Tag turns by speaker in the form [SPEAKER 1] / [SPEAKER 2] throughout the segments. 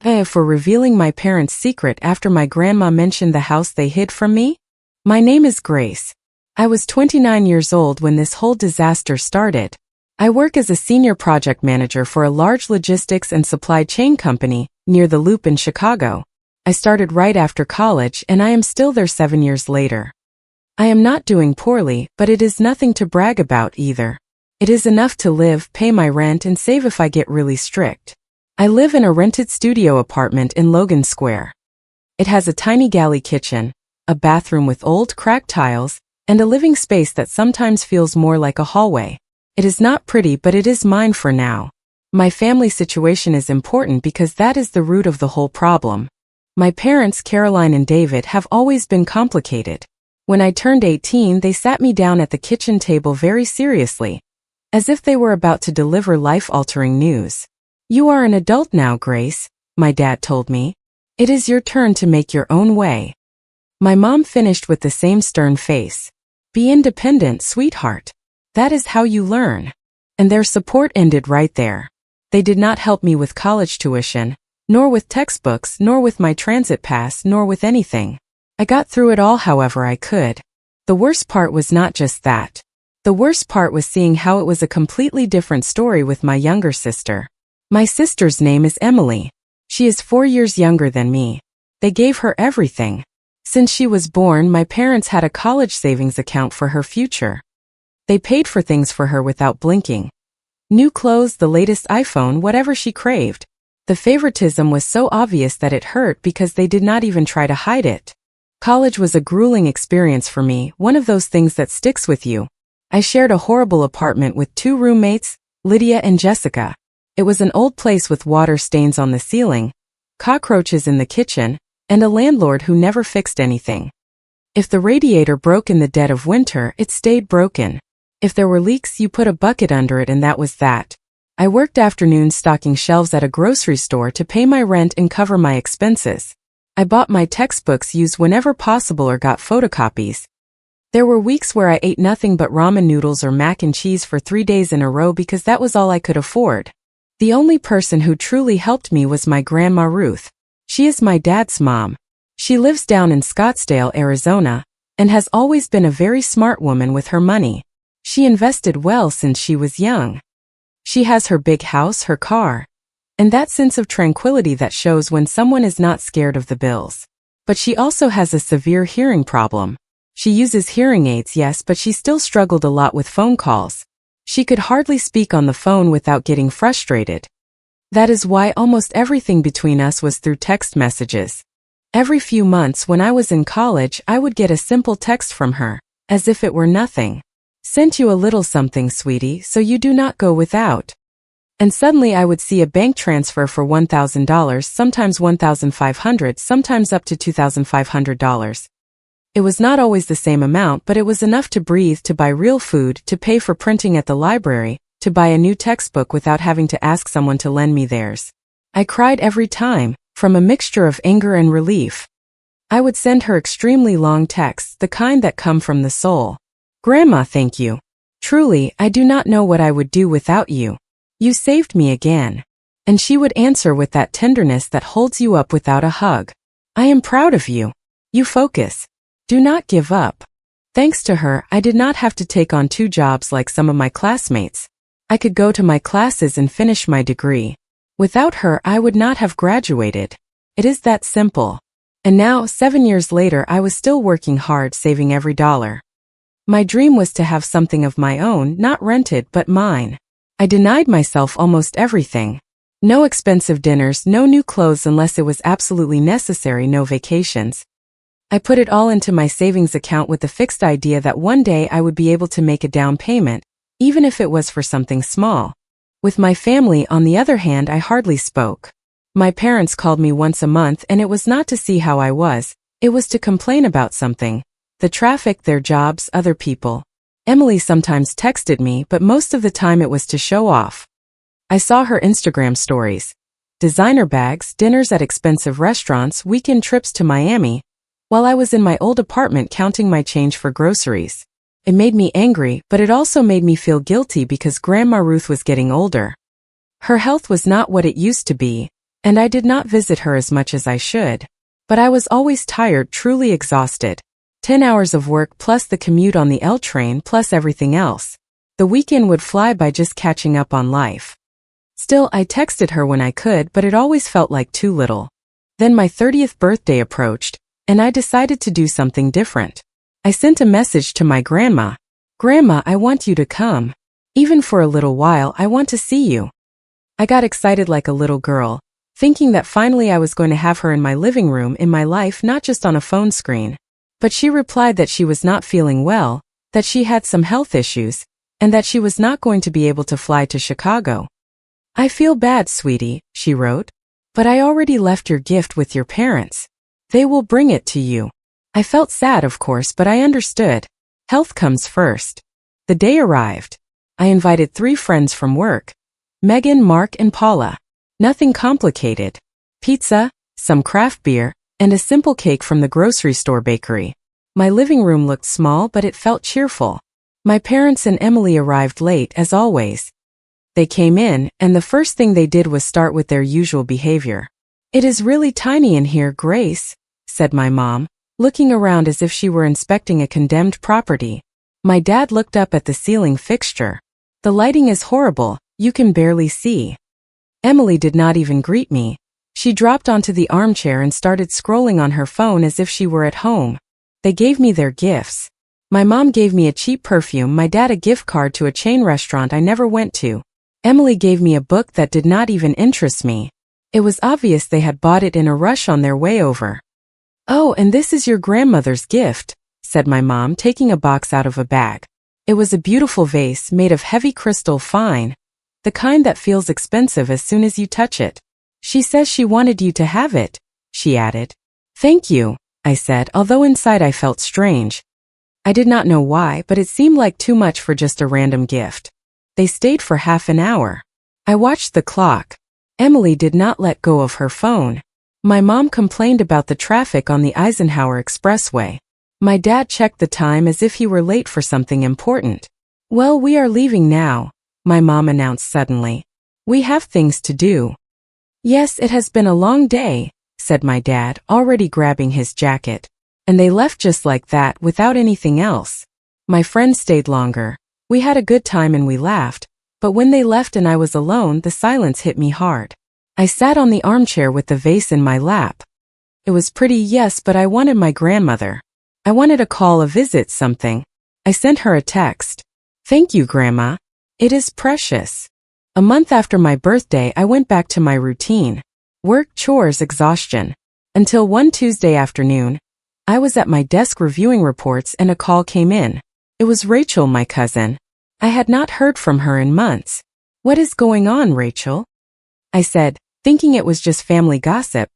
[SPEAKER 1] For revealing my parents' secret after my grandma mentioned the house they hid from me? My name is Grace. I was 29 years old when this whole disaster started. I work as a senior project manager for a large logistics and supply chain company near the Loop in Chicago. I started right after college and I am still there 7 years later. I am not doing poorly, but it is nothing to brag about either. It is enough to live, pay my rent, and save if I get really strict. I live in a rented studio apartment in Logan Square. It has a tiny galley kitchen, a bathroom with old, cracked tiles, and a living space that sometimes feels more like a hallway. It is not pretty, but it is mine for now. My family situation is important because that is the root of the whole problem. My parents, Caroline and David, have always been complicated. When I turned 18, they sat me down at the kitchen table very seriously, as if they were about to deliver life-altering news. "You are an adult now, Grace," my dad told me. "It is your turn to make your own way." My mom finished with the same stern face. "Be independent, sweetheart. That is how you learn." And their support ended right there. They did not help me with college tuition, nor with textbooks, nor with my transit pass, nor with anything. I got through it all however I could. The worst part was not just that. The worst part was seeing how it was a completely different story with my younger sister. My sister's name is Emily. She is 4 years younger than me. They gave her everything. Since she was born, my parents had a college savings account for her future. They paid for things for her without blinking. New clothes, the latest iPhone, whatever she craved. The favoritism was so obvious that it hurt because they did not even try to hide it. College was a grueling experience for me, one of those things that sticks with you. I shared a horrible apartment with 2 roommates, Lydia and Jessica. It was an old place with water stains on the ceiling, cockroaches in the kitchen, and a landlord who never fixed anything. If the radiator broke in the dead of winter, it stayed broken. If there were leaks, you put a bucket under it and that was that. I worked afternoons stocking shelves at a grocery store to pay my rent and cover my expenses. I bought my textbooks used whenever possible or got photocopies. There were weeks where I ate nothing but ramen noodles or mac and cheese for 3 days in a row because that was all I could afford. The only person who truly helped me was my Grandma Ruth. She is my dad's mom. She lives down in Scottsdale, Arizona, and has always been a very smart woman with her money. She invested well since she was young. She has her big house, her car, and that sense of tranquility that shows when someone is not scared of the bills. But she also has a severe hearing problem. She uses hearing aids, yes, but she still struggled a lot with phone calls. She could hardly speak on the phone without getting frustrated. That is why almost everything between us was through text messages. Every few months when I was in college, I would get a simple text from her, as if it were nothing. "Sent you a little something, sweetie, so you do not go without." And suddenly I would see a bank transfer for $1,000, sometimes $1,500, sometimes up to $2,500. It was not always the same amount, but it was enough to breathe, to buy real food, to pay for printing at the library, to buy a new textbook without having to ask someone to lend me theirs. I cried every time, from a mixture of anger and relief. I would send her extremely long texts, the kind that come from the soul. "Grandma, thank you. Truly, I do not know what I would do without you. You saved me again." And she would answer with that tenderness that holds you up without a hug. "I am proud of you. You focus. Do not give up." Thanks to her, I did not have to take on 2 jobs like some of my classmates. I could go to my classes and finish my degree. Without her, I would not have graduated. It is that simple. And now, 7 years later, I was still working hard, saving every dollar. My dream was to have something of my own, not rented, but mine. I denied myself almost everything. No expensive dinners, no new clothes unless it was absolutely necessary, no vacations. I put it all into my savings account with the fixed idea that one day I would be able to make a down payment, even if it was for something small. With my family, on the other hand, I hardly spoke. My parents called me once a month, and it was not to see how I was, it was to complain about something. The traffic, their jobs, other people. Emily sometimes texted me, but most of the time it was to show off. I saw her Instagram stories. Designer bags, dinners at expensive restaurants, weekend trips to Miami, while I was in my old apartment counting my change for groceries. It made me angry, but it also made me feel guilty because Grandma Ruth was getting older. Her health was not what it used to be, and I did not visit her as much as I should. But I was always tired, truly exhausted. 10 hours of work plus the commute on the L train plus everything else. The weekend would fly by just catching up on life. Still, I texted her when I could, but it always felt like too little. Then my 30th birthday approached, and I decided to do something different. I sent a message to my grandma. Grandma, I want you to come. Even for a little while, I want to see you. I got excited like a little girl, thinking that finally I was going to have her in my living room in my life, not just on a phone screen. But she replied that she was not feeling well, that she had some health issues, and that she was not going to be able to fly to Chicago. I feel bad, sweetie, she wrote. But I already left your gift with your parents. They will bring it to you. I felt sad, of course, but I understood. Health comes first. The day arrived. I invited 3 friends from work. Megan, Mark, and Paula. Nothing complicated. Pizza, some craft beer, and a simple cake from the grocery store bakery. My living room looked small, but it felt cheerful. My parents and Emily arrived late, as always. They came in, and the first thing they did was start with their usual behavior. It is really tiny in here, Grace, said my mom, looking around as if she were inspecting a condemned property. My dad looked up at the ceiling fixture. The lighting is horrible, you can barely see. Emily did not even greet me. She dropped onto the armchair and started scrolling on her phone as if she were at home. They gave me their gifts. My mom gave me a cheap perfume, my dad a gift card to a chain restaurant I never went to. Emily gave me a book that did not even interest me. It was obvious they had bought it in a rush on their way over. Oh, and this is your grandmother's gift, said my mom, taking a box out of a bag. It was a beautiful vase made of heavy crystal, fine, the kind that feels expensive as soon as you touch it. She says she wanted you to have it, she added. Thank you, I said, although inside I felt strange. I did not know why, but it seemed like too much for just a random gift. They stayed for half an hour. I watched the clock. Emily did not let go of her phone. My mom complained about the traffic on the Eisenhower Expressway. My dad checked the time as if he were late for something important. Well, we are leaving now, my mom announced suddenly. We have things to do. Yes, it has been a long day, said my dad, already grabbing his jacket. And they left just like that, without anything else. My friends stayed longer. We had a good time and we laughed, but when they left and I was alone, the silence hit me hard. I sat on the armchair with the vase in my lap. It was pretty, yes, but I wanted my grandmother. I wanted a call, a visit, something. I sent her a text. Thank you, Grandma. It is precious. A month after my birthday, I went back to my routine. Work, chores, exhaustion. Until one Tuesday afternoon, I was at my desk reviewing reports and a call came in. It was Rachel, my cousin. I had not heard from her in months. What is going on, Rachel? I said, thinking it was just family gossip,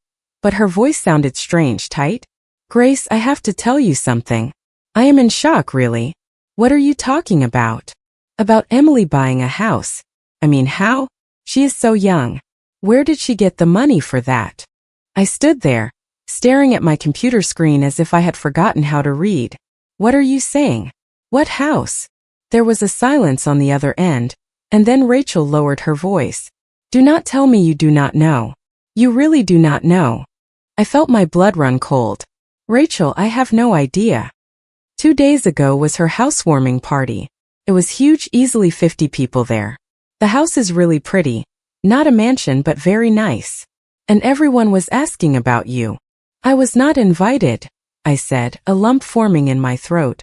[SPEAKER 1] but her voice sounded strange, tight. Grace, I have to tell you something. I am in shock, really. What are you talking about? About Emily buying a house. I mean, how? She is so young. Where did she get the money for that? I stood there, staring at my computer screen as if I had forgotten how to read. What are you saying? What house? There was a silence on the other end, and then Rachel lowered her voice. Do not tell me you do not know. You really do not know. I felt my blood run cold. Rachel, I have no idea. 2 days ago was her housewarming party. It was huge, easily 50 people there. The house is really pretty. Not a mansion, but very nice. And everyone was asking about you. I was not invited, I said, a lump forming in my throat.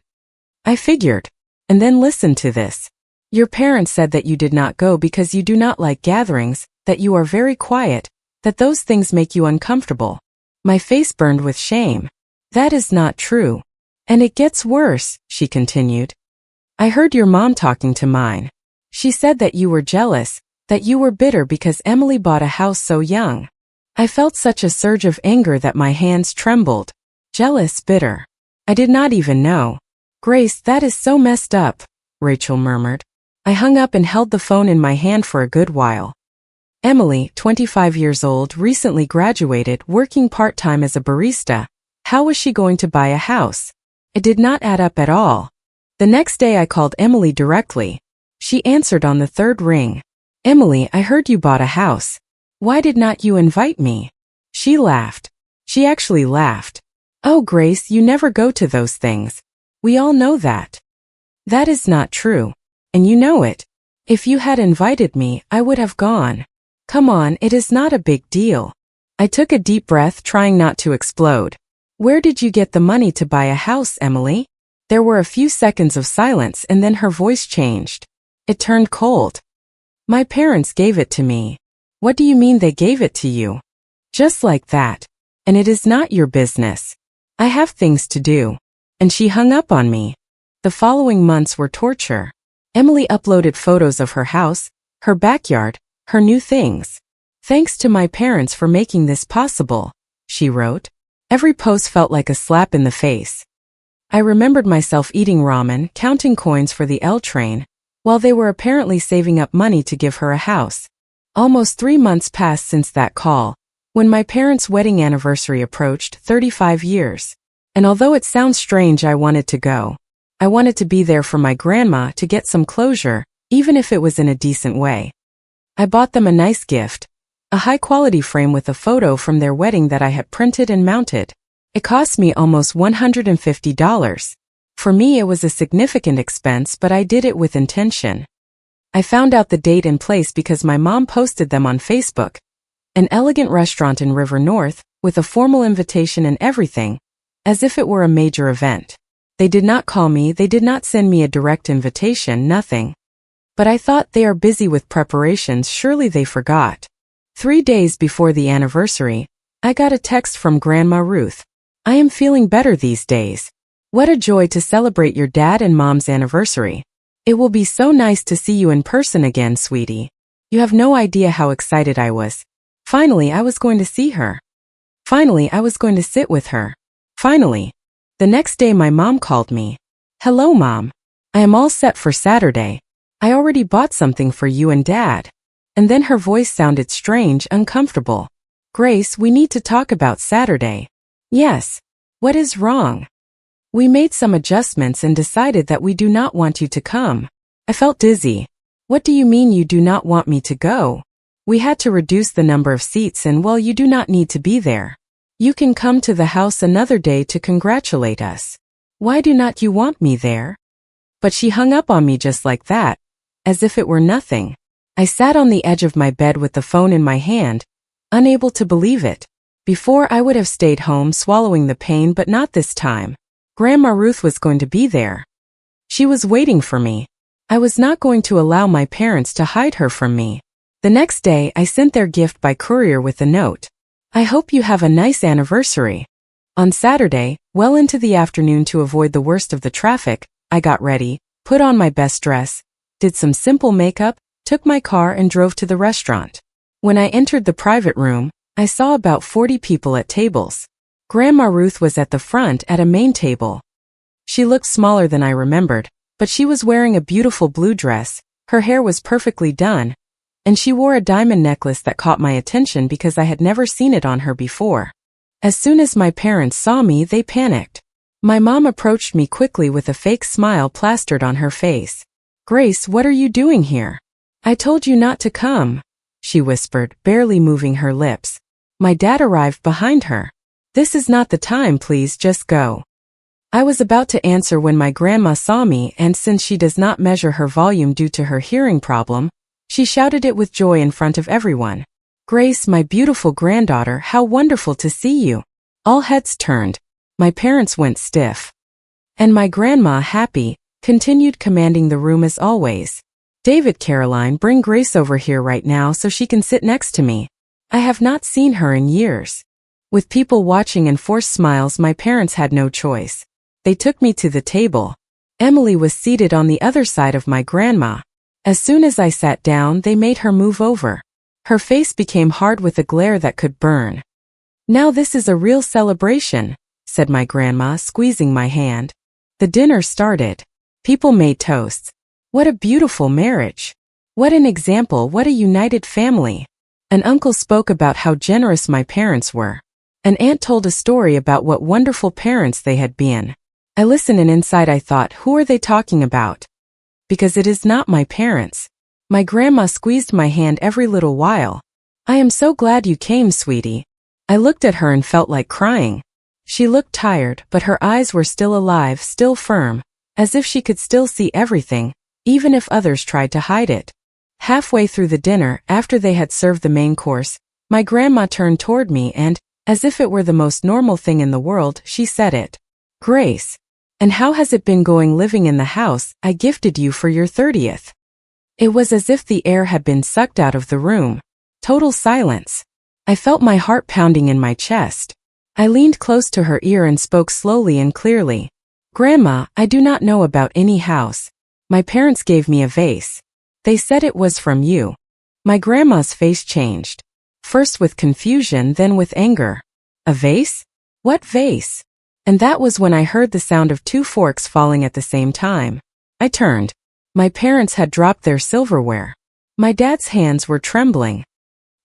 [SPEAKER 1] I figured. And then listen to this. Your parents said that you did not go because you do not like gatherings, that you are very quiet, that those things make you uncomfortable. My face burned with shame. That is not true. And it gets worse, she continued. I heard your mom talking to mine. She said that you were jealous, that you were bitter because Emily bought a house so young. I felt such a surge of anger that my hands trembled. Jealous, bitter. I did not even know. Grace, that is so messed up, Rachel murmured. I hung up and held the phone in my hand for a good while. Emily, 25 years old, recently graduated, working part-time as a barista. How was she going to buy a house? It did not add up at all. The next day I called Emily directly. She answered on the third ring. Emily, I heard you bought a house. Why did not you invite me? She laughed. She actually laughed. Oh, Grace, you never go to those things. We all know that. That is not true. And you know it. If you had invited me, I would have gone. Come on, it is not a big deal. I took a deep breath, trying not to explode. Where did you get the money to buy a house, Emily? There were a few seconds of silence and then her voice changed. It turned cold. My parents gave it to me. What do you mean they gave it to you? Just like that. And it is not your business. I have things to do. And she hung up on me. The following months were torture. Emily uploaded photos of her house, her backyard, her new things. Thanks to my parents for making this possible, she wrote. Every post felt like a slap in the face. I remembered myself eating ramen, counting coins for the L train, while they were apparently saving up money to give her a house. Almost 3 months passed since that call, when my parents' wedding anniversary approached, 35 years. And although it sounds strange, I wanted to go. I wanted to be there for my grandma to get some closure, even if it was in a decent way. I bought them a nice gift, a high-quality frame with a photo from their wedding that I had printed and mounted. It cost me almost $150. For me, it was a significant expense, but I did it with intention. I found out the date and place because my mom posted them on Facebook. An elegant restaurant in River North, with a formal invitation and everything, as if it were a major event. They did not call me, they did not send me a direct invitation, nothing. But I thought, they are busy with preparations, surely they forgot. 3 days before the anniversary, I got a text from Grandma Ruth. I am feeling better these days. What a joy to celebrate your dad and mom's anniversary. It will be so nice to see you in person again, sweetie. You have no idea how excited I was. Finally, I was going to see her. Finally, I was going to sit with her. Finally. The next day my mom called me. Hello, Mom. I am all set for Saturday. I already bought something for you and Dad. And then her voice sounded strange, uncomfortable. Grace, we need to talk about Saturday. Yes. What is wrong? We made some adjustments and decided that we do not want you to come. I felt dizzy. What do you mean you do not want me to go? We had to reduce the number of seats and, well, you do not need to be there. You can come to the house another day to congratulate us. Why do not you want me there? But she hung up on me just like that, as if it were nothing. I sat on the edge of my bed with the phone in my hand, unable to believe it. Before, I would have stayed home swallowing the pain, but not this time. Grandma Ruth was going to be there. She was waiting for me. I was not going to allow my parents to hide her from me. The next day, I sent their gift by courier with a note. I hope you have a nice anniversary. On Saturday, well into the afternoon, to avoid the worst of the traffic, I got ready, put on my best dress, did some simple makeup, took my car and drove to the restaurant. When I entered the private room, I saw about 40 people at tables. Grandma Ruth was at the front at a main table. She looked smaller than I remembered, but she was wearing a beautiful blue dress, her hair was perfectly done, and she wore a diamond necklace that caught my attention because I had never seen it on her before. As soon as my parents saw me, they panicked. My mom approached me quickly with a fake smile plastered on her face. Grace, what are you doing here? I told you not to come, she whispered, barely moving her lips. My dad arrived behind her. This is not the time, please just go. I was about to answer when my grandma saw me, and since she does not measure her volume due to her hearing problem, she shouted it with joy in front of everyone. Grace, my beautiful granddaughter, how wonderful to see you. All heads turned. My parents went stiff. And my grandma, happy, continued commanding the room as always. David, Caroline, bring Grace over here right now so she can sit next to me. I have not seen her in years. With people watching and forced smiles, my parents had no choice. They took me to the table. Emily was seated on the other side of my grandma. As soon as I sat down, they made her move over. Her face became hard with a glare that could burn. Now this is a real celebration, said my grandma, squeezing my hand. The dinner started. People made toasts. What a beautiful marriage. What an example, what a united family. An uncle spoke about how generous my parents were. An aunt told a story about what wonderful parents they had been. I listened and inside I thought, who are they talking about? Because it is not my parents. My grandma squeezed my hand every little while. I am so glad you came, sweetie. I looked at her and felt like crying. She looked tired, but her eyes were still alive, still firm, as if she could still see everything, even if others tried to hide it. Halfway through the dinner, after they had served the main course, my grandma turned toward me and, as if it were the most normal thing in the world, she said it. Grace. And how has it been going living in the house I gifted you for your 30th? It was as if the air had been sucked out of the room. Total silence. I felt my heart pounding in my chest. I leaned close to her ear and spoke slowly and clearly. Grandma, I do not know about any house. My parents gave me a vase. They said it was from you. My grandma's face changed. First with confusion, then with anger. A vase? What vase? And that was when I heard the sound of 2 forks falling at the same time. I turned. My parents had dropped their silverware. My dad's hands were trembling.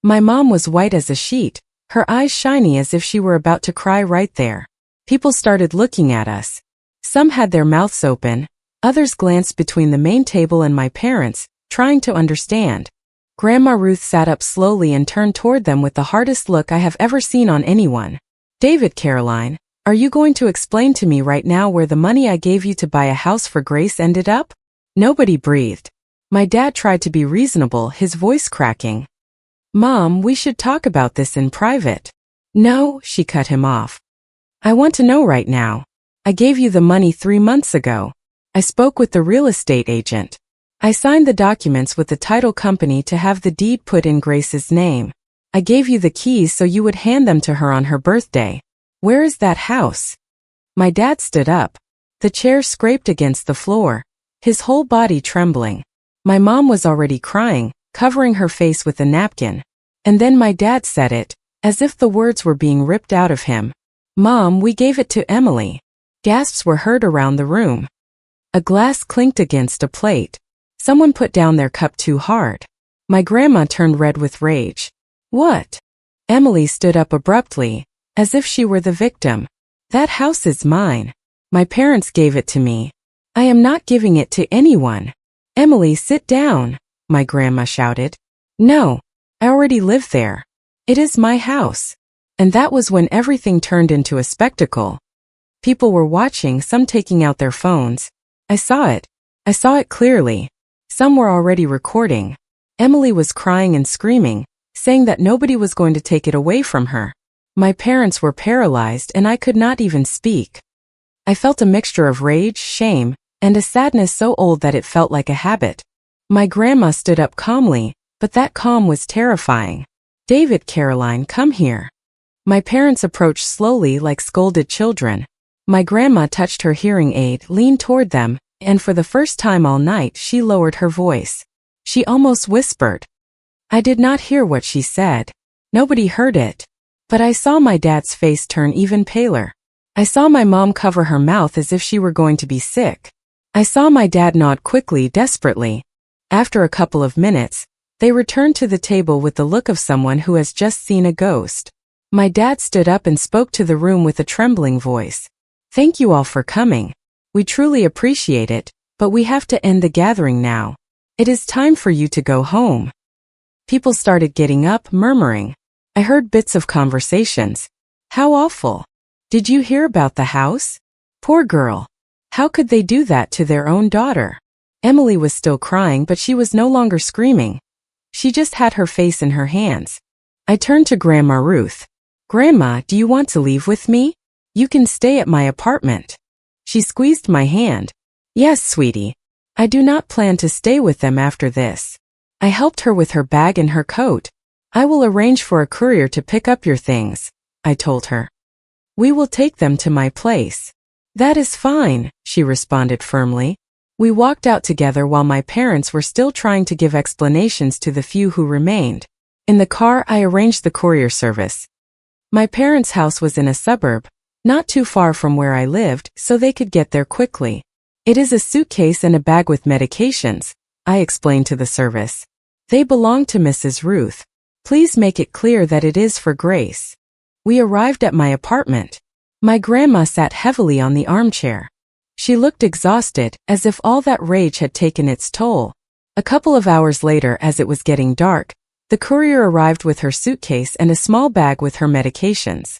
[SPEAKER 1] My mom was white as a sheet, her eyes shiny as if she were about to cry right there. People started looking at us. Some had their mouths open, others glanced between the main table and my parents, trying to understand. Grandma Ruth sat up slowly and turned toward them with the hardest look I have ever seen on anyone. David, Caroline, are you going to explain to me right now where the money I gave you to buy a house for Grace ended up? Nobody breathed. My dad tried to be reasonable, his voice cracking. Mom, we should talk about this in private. No, she cut him off. I want to know right now. I gave you the money 3 months ago. I spoke with the real estate agent. I signed the documents with the title company to have the deed put in Grace's name. I gave you the keys so you would hand them to her on her birthday. Where is that house? My dad stood up. The chair scraped against the floor, his whole body trembling. My mom was already crying, covering her face with a napkin. And then my dad said it, as if the words were being ripped out of him. Mom, we gave it to Emily. Gasps were heard around the room. A glass clinked against a plate. Someone put down their cup too hard. My grandma turned red with rage. What? Emily stood up abruptly, as if she were the victim. That house is mine. My parents gave it to me. I am not giving it to anyone. Emily, sit down, my grandma shouted. No, I already live there. It is my house. And that was when everything turned into a spectacle. People were watching, some taking out their phones. I saw it. I saw it clearly. Some were already recording. Emily was crying and screaming, saying that nobody was going to take it away from her. My parents were paralyzed and I could not even speak. I felt a mixture of rage, shame, and a sadness so old that it felt like a habit. My grandma stood up calmly, but that calm was terrifying. David, Caroline, come here. My parents approached slowly like scolded children. My grandma touched her hearing aid, leaned toward them, and for the first time all night she lowered her voice. She almost whispered. I did not hear what she said. Nobody heard it. But I saw my dad's face turn even paler. I saw my mom cover her mouth as if she were going to be sick. I saw my dad nod quickly, desperately. After a couple of minutes, they returned to the table with the look of someone who has just seen a ghost. My dad stood up and spoke to the room with a trembling voice. Thank you all for coming. We truly appreciate it, but we have to end the gathering now. It is time for you to go home. People started getting up, murmuring. I heard bits of conversations. How awful. Did you hear about the house? Poor girl. How could they do that to their own daughter? Emily was still crying, but she was no longer screaming. She just had her face in her hands. I turned to Grandma Ruth. Grandma, do you want to leave with me? You can stay at my apartment. She squeezed my hand. Yes, sweetie. I do not plan to stay with them after this. I helped her with her bag and her coat. I will arrange for a courier to pick up your things, I told her. We will take them to my place. That is fine, she responded firmly. We walked out together while my parents were still trying to give explanations to the few who remained. In the car, I arranged the courier service. My parents' house was in a suburb, not too far from where I lived, so they could get there quickly. It is a suitcase and a bag with medications, I explained to the service. They belong to Mrs. Ruth. Please make it clear that it is for Grace. We arrived at my apartment. My grandma sat heavily on the armchair. She looked exhausted, as if all that rage had taken its toll. A couple of hours later, as it was getting dark, The courier arrived with her suitcase and a small bag with her medications.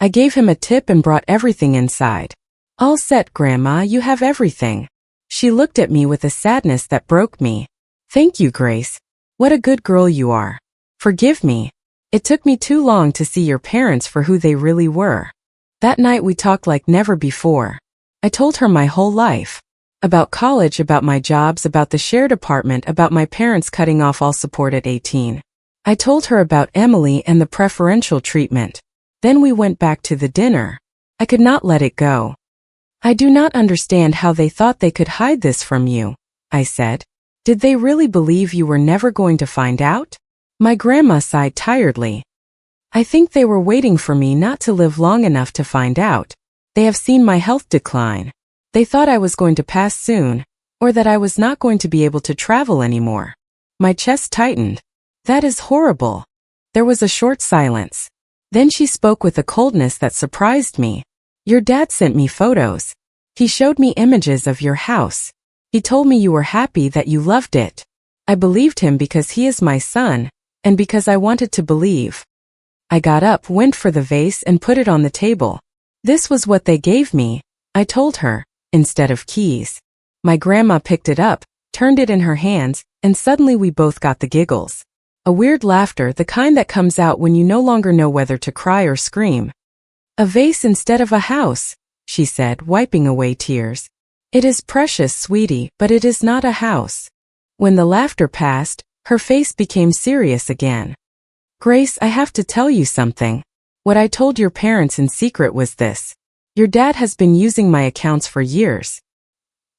[SPEAKER 1] I gave him a tip and brought everything inside. All set, Grandma, you have everything. She looked at me with a sadness that broke me. Thank you, Grace. What a good girl you are. Forgive me. It took me too long to see your parents for who they really were. That night we talked like never before. I told her my whole life. About college, about my jobs, about the shared apartment, about my parents cutting off all support at 18. I told her about Emily and the preferential treatment. Then we went back to the dinner. I could not let it go. I do not understand how they thought they could hide this from you, I said. Did they really believe you were never going to find out? My grandma sighed tiredly. I think they were waiting for me not to live long enough to find out. They have seen my health decline. They thought I was going to pass soon, or that I was not going to be able to travel anymore. My chest tightened. That is horrible. There was a short silence. Then she spoke with a coldness that surprised me. Your dad sent me photos. He showed me images of your house. He told me you were happy, that you loved it. I believed him because he is my son, and because I wanted to believe. I got up, went for the vase, and put it on the table. This was what they gave me, I told her, instead of keys. My grandma picked it up, turned it in her hands, and suddenly we both got the giggles. A weird laughter, the kind that comes out when you no longer know whether to cry or scream. A vase instead of a house, she said, wiping away tears. It is precious, sweetie, but it is not a house. When the laughter passed, her face became serious again. Grace, I have to tell you something. What I told your parents in secret was this. Your dad has been using my accounts for years.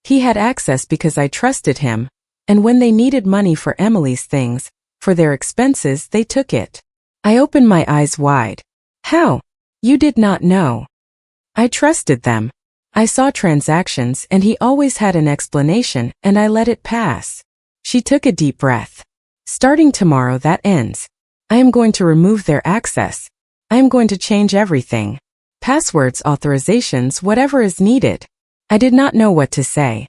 [SPEAKER 1] He had access because I trusted him, and when they needed money for Emily's things, for their expenses, they took it. I opened my eyes wide. How? You did not know. I trusted them. I saw transactions, and he always had an explanation, and I let it pass. She took a deep breath. Starting tomorrow, that ends. I am going to remove their access. I am going to change everything. Passwords, authorizations, whatever is needed. I did not know what to say.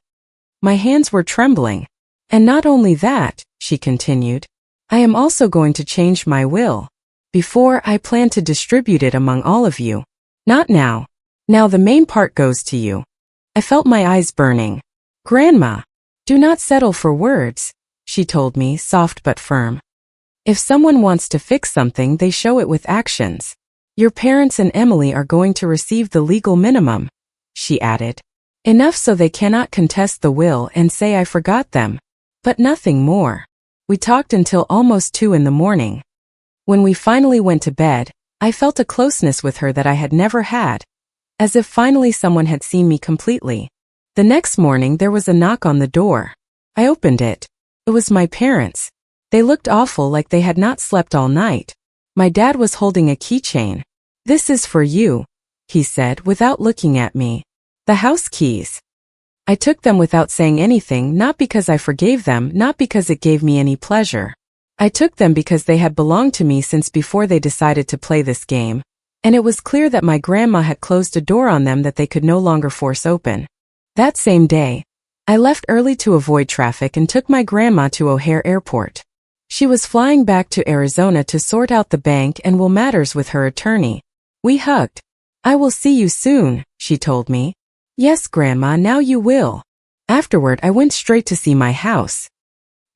[SPEAKER 1] My hands were trembling. And not only that, she continued, I am also going to change my will. Before, I plan to distribute it among all of you. Not now. Now the main part goes to you. I felt my eyes burning. Grandma, do not settle for words, she told me, soft but firm. If someone wants to fix something, they show it with actions. Your parents and Emily are going to receive the legal minimum, she added. Enough so they cannot contest the will and say I forgot them. But nothing more. We talked until almost 2 in the morning. When we finally went to bed, I felt a closeness with her that I had never had. As if finally someone had seen me completely. The next morning there was a knock on the door. I opened it. It was my parents. They looked awful, like they had not slept all night. My dad was holding a keychain. This is for you, he said without looking at me. The house keys. I took them without saying anything, not because I forgave them, not because it gave me any pleasure. I took them because they had belonged to me since before they decided to play this game, and it was clear that my grandma had closed a door on them that they could no longer force open. That same day, I left early to avoid traffic and took my grandma to O'Hare Airport. She was flying back to Arizona to sort out the bank and will matters with her attorney. We hugged. I will see you soon, she told me. Yes, Grandma, now you will. Afterward, I went straight to see my house.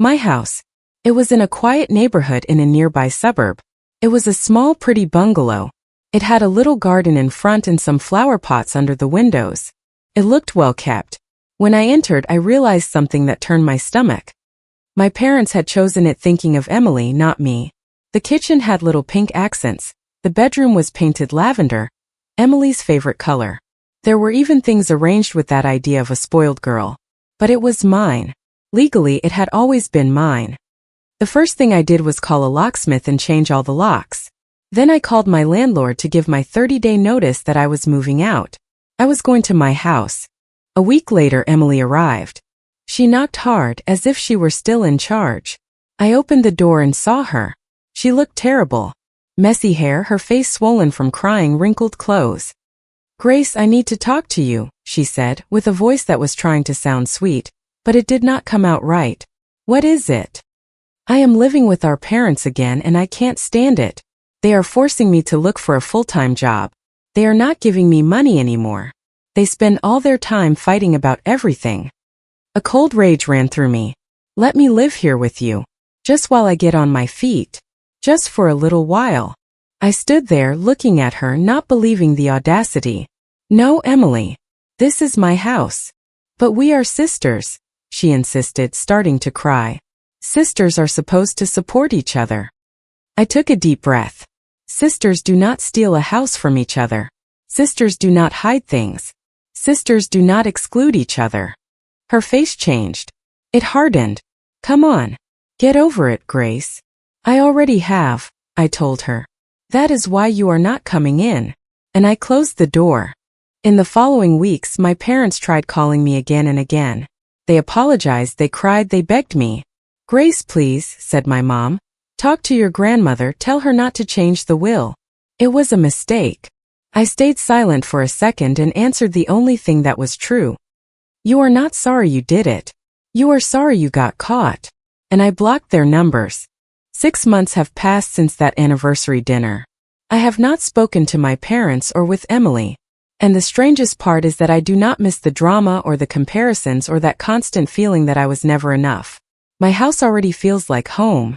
[SPEAKER 1] My house. It was in a quiet neighborhood in a nearby suburb. It was a small, pretty bungalow. It had a little garden in front and some flower pots under the windows. It looked well kept. When I entered, I realized something that turned my stomach. My parents had chosen it thinking of Emily, not me. The kitchen had little pink accents. The bedroom was painted lavender, Emily's favorite color. There were even things arranged with that idea of a spoiled girl. But it was mine. Legally, it had always been mine. The first thing I did was call a locksmith and change all the locks. Then I called my landlord to give my 30-day notice that I was moving out. I was going to my house. A week later, Emily arrived. She knocked hard, as if she were still in charge. I opened the door and saw her. She looked terrible. Messy hair, her face swollen from crying, wrinkled clothes. Grace, I need to talk to you, she said, with a voice that was trying to sound sweet, but it did not come out right. What is it? I am living with our parents again and I can't stand it. They are forcing me to look for a full-time job. They are not giving me money anymore. They spend all their time fighting about everything. A cold rage ran through me. Let me live here with you. Just while I get on my feet. Just for a little while. I stood there looking at her, not believing the audacity. No, Emily. This is my house. But we are sisters, she insisted, starting to cry. Sisters are supposed to support each other. I took a deep breath. Sisters do not steal a house from each other. Sisters do not hide things. Sisters do not exclude each other. Her face changed. It hardened. Come on. Get over it, Grace. I already have, I told her. That is why you are not coming in. And I closed the door. In the following weeks, my parents tried calling me again and again. They apologized, they cried, they begged me. Grace, please, said my mom. Talk to your grandmother, tell her not to change the will. It was a mistake. I stayed silent for a second and answered the only thing that was true. You are not sorry you did it. You are sorry you got caught. And I blocked their numbers. 6 months have passed since that anniversary dinner. I have not spoken to my parents or with Emily. And the strangest part is that I do not miss the drama or the comparisons or that constant feeling that I was never enough. My house already feels like home.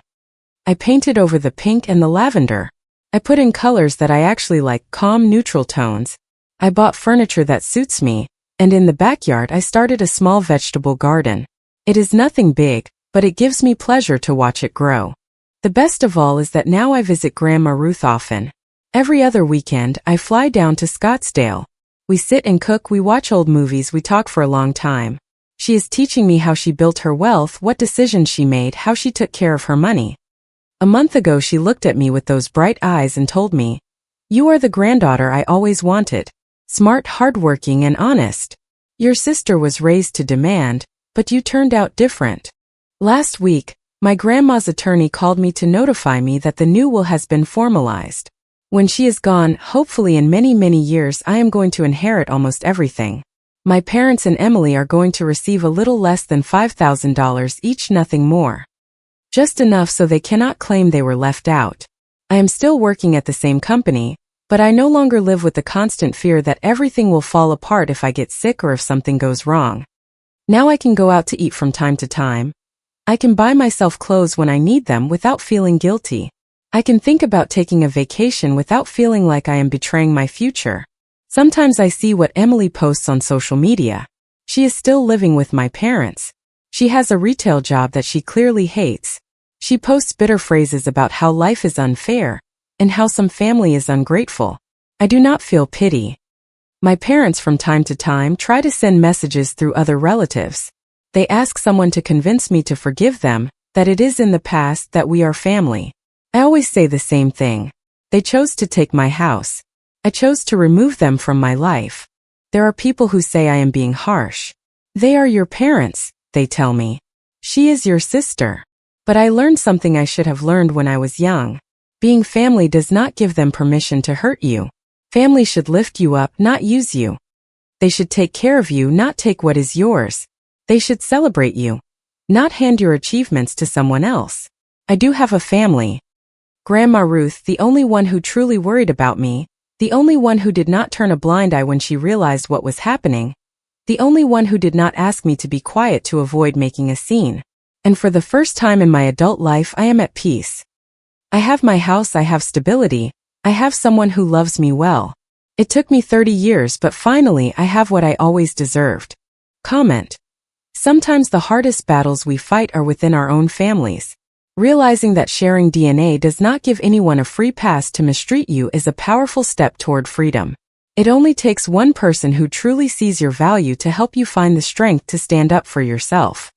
[SPEAKER 1] I painted over the pink and the lavender. I put in colors that I actually like, calm, neutral tones. I bought furniture that suits me, and in the backyard I started a small vegetable garden. It is nothing big, but it gives me pleasure to watch it grow. The best of all is that now I visit Grandma Ruth often. Every other weekend, I fly down to Scottsdale. We sit and cook, we watch old movies, we talk for a long time. She is teaching me how she built her wealth, what decisions she made, how she took care of her money. A month ago she looked at me with those bright eyes and told me, "You are the granddaughter I always wanted. Smart, hardworking, and honest. Your sister was raised to demand, but you turned out different." Last week, my grandma's attorney called me to notify me that the new will has been formalized. When she is gone, hopefully in many, many years, I am going to inherit almost everything. My parents and Emily are going to receive a little less than $5,000 each, nothing more. Just enough so they cannot claim they were left out. I am still working at the same company, but I no longer live with the constant fear that everything will fall apart if I get sick or if something goes wrong. Now I can go out to eat from time to time. I can buy myself clothes when I need them without feeling guilty. I can think about taking a vacation without feeling like I am betraying my future. Sometimes I see what Emily posts on social media. She is still living with my parents. She has a retail job that she clearly hates. She posts bitter phrases about how life is unfair and how some family is ungrateful. I do not feel pity. My parents from time to time try to send messages through other relatives. They ask someone to convince me to forgive them, that it is in the past, that we are family. I always say the same thing. They chose to take my house. I chose to remove them from my life. There are people who say I am being harsh. They are your parents, they tell me. She is your sister. But I learned something I should have learned when I was young. Being family does not give them permission to hurt you. Family should lift you up, not use you. They should take care of you, not take what is yours. They should celebrate you, not hand your achievements to someone else. I do have a family. Grandma Ruth, the only one who truly worried about me, the only one who did not turn a blind eye when she realized what was happening, the only one who did not ask me to be quiet to avoid making a scene. And for the first time in my adult life, I am at peace. I have my house, I have stability, I have someone who loves me well. It took me 30 years, but finally I have what I always deserved. Comment. Sometimes the hardest battles we fight are within our own families. Realizing that sharing DNA does not give anyone a free pass to mistreat you is a powerful step toward freedom. It only takes one person who truly sees your value to help you find the strength to stand up for yourself.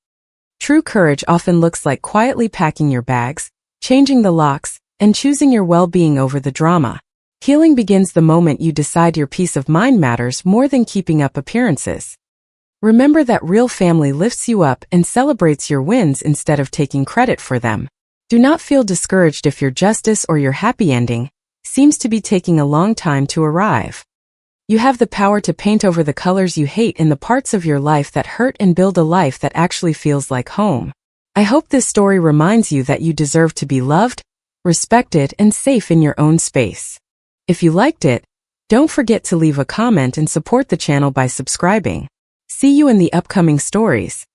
[SPEAKER 1] True courage often looks like quietly packing your bags, changing the locks, and choosing your well-being over the drama. Healing begins the moment you decide your peace of mind matters more than keeping up appearances. Remember that real family lifts you up and celebrates your wins instead of taking credit for them. Do not feel discouraged if your justice or your happy ending seems to be taking a long time to arrive. You have the power to paint over the colors you hate in the parts of your life that hurt and build a life that actually feels like home. I hope this story reminds you that you deserve to be loved, respected, and safe in your own space. If you liked it, don't forget to leave a comment and support the channel by subscribing. See you in the upcoming stories.